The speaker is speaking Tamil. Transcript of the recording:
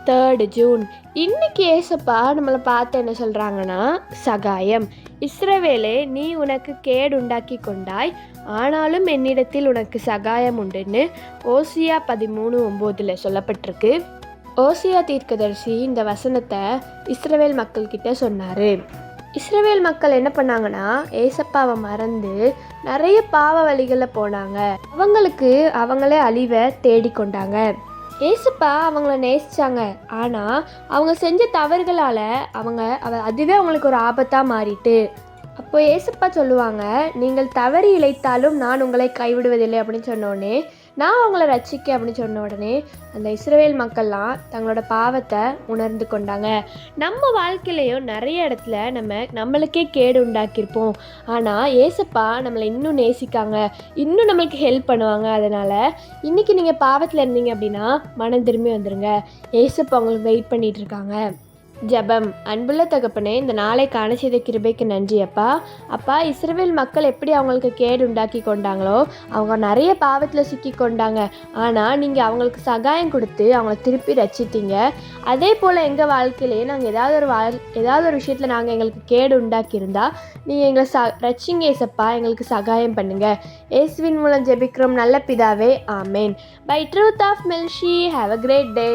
3rd June. இன்னைக்கு ஏசப்பா நம்மளை பார்த்து என்ன சொல்கிறாங்கன்னா, சகாயம். இஸ்ரவேலே, நீ உனக்கு கேடு உண்டாக்கி கொண்டாய், ஆனாலும் என்னிடத்தில் உனக்கு சகாயம் உண்டுன்னு ஓசியா 13:9 சொல்லப்பட்டிருக்கு. ஓசியா தீர்க்கதரிசி இந்த வசனத்தை இஸ்ரவேல் மக்கள்கிட்ட சொன்னார். இஸ்ரவேல் மக்கள் என்ன பண்ணாங்கன்னா, ஏசப்பாவை மறந்து நிறைய பாவ வழிகளில் போனாங்க. அவங்களுக்கு அவங்களே அழிவை தேடிக்கொண்டாங்க. ஏசப்பா அவங்கள நேசித்தாங்க. ஆனால் அவங்க செஞ்ச தவறுகளால் அதுவே அவங்களுக்கு ஒரு ஆபத்தாக மாறிட்டு. அப்போ ஏசப்பா சொல்லுவாங்க, நீங்கள் தவறி இழைத்தாலும் நான் உங்களை கைவிடுவதில்லை அப்படின்னு சொன்னோடனே, நான் அவங்கள ரட்சிக்க அப்படின்னு சொன்ன உடனே அந்த இஸ்ரவேல் மக்கள்லாம் தங்களோட பாவத்தை உணர்ந்து கொண்டாங்க. நம்ம வாழ்க்கையிலையும் நிறைய இடத்துல நம்மளுக்கே கேடு உண்டாக்கியிருப்போம். ஆனால் ஏசப்பா நம்மளை இன்னும் நேசிக்காங்க, இன்னும் நம்மளுக்கு ஹெல்ப் பண்ணுவாங்க. அதனால் இன்றைக்கி நீங்கள் பாவத்தில் இருந்தீங்க அப்படின்னா மனம் திரும்பி வந்துடுங்க. ஏசப்பா உங்களுக்கு வெயிட் பண்ணிகிட்டு இருக்காங்க. ஜெபம். அன்புள்ள தகப்பனே, இந்த நாளை காண செய்த கிருபைக்கு நன்றி அப்பா. அப்பா, இஸ்ரவேல் மக்கள் எப்படி அவங்களுக்கு கேடு உண்டாக்கி கொண்டாங்களோ, அவங்க நிறைய பாவத்தில் சிக்கி கொண்டாங்க. ஆனால் நீங்கள் அவங்களுக்கு சகாயம் கொடுத்து அவங்கள திருப்பி ரட்சித்தீங்க. அதே போல் எங்கள் வாழ்க்கையிலேயே நாங்கள் ஏதாவது ஒரு விஷயத்தில் நாங்கள் எங்களுக்கு கேடு உண்டாக்கியிருந்தால் நீங்கள் எங்களை ரட்சிங்க ஏசப்பா, எங்களுக்கு சகாயம் பண்ணுங்கள். இயேசுவின் மூலம் ஜெபிக்கிறோம் நல்ல பிதாவே, ஆமேன். பை ட்ரூத் ஆஃப் மில்ஷி, ஹாவ் அ கிரேட் டே.